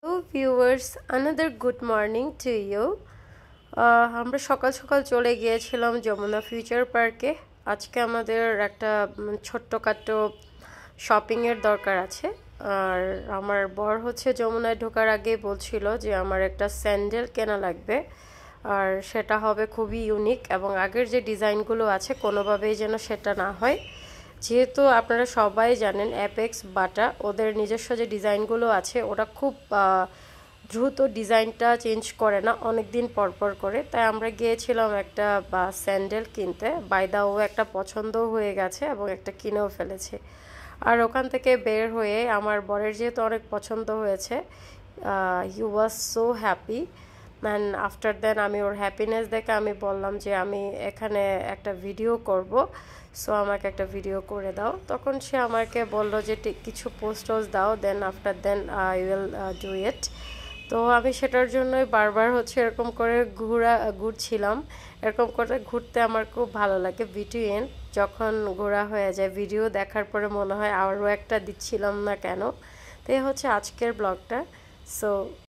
Hello viewers, another good morning to you. আমরা সকাল সকাল চলে গিয়েছিলাম যমুনা ফিউচার পার্কে। আজকে আমাদের একটা ছোট্টখাটো শপিং এর দরকার আছে। আর আমার বর হচ্ছে যমুনায় ঢোকার আগে বলছিল যে আমার একটা স্যান্ডেল কেনা লাগবে, আর সেটা হবে খুবই ইউনিক এবং আগের যে ডিজাইনগুলো আছে কোনোভাবেই যেন সেটা না হয়। যেহেতু আপনারা সবাই জানেন অ্যাপেক্স বাটা ওদের নিজস্ব যে ডিজাইনগুলো আছে ওরা খুব দ্রুত ডিজাইনটা চেঞ্জ করে না, অনেক দিন পর পর করে। তাই আমরা গিয়েছিলাম একটা স্যান্ডেল কিনতে। বাই দা ও একটা পছন্দ হয়ে গেছে এবং একটা কিনেও ফেলেছে। আর ওখান থেকে বের হয়ে আমার বরের যেহেতু অনেক পছন্দ হয়েছে, he was so happy. And after then আমি ওর হ্যাপিনেস দেখে আমি বললাম যে আমি এখানে একটা ভিডিও করব, সো আমাকে একটা ভিডিও করে দাও। তখন সে আমাকে বললো যে কিছু পোস্টস দাও, then after then I will do it. তো আমি সেটার জন্যই বারবার হচ্ছে এরকম করে ঘুরছিলাম। এরকম করে ঘুরতে আমার খুব ভালো লাগে। বিটুইন যখন ঘোরা হয়ে যায় ভিডিও দেখার পরে মনে হয় আরও একটা দিচ্ছিলাম না কেন। তো এই হচ্ছে আজকের ব্লগটা। সো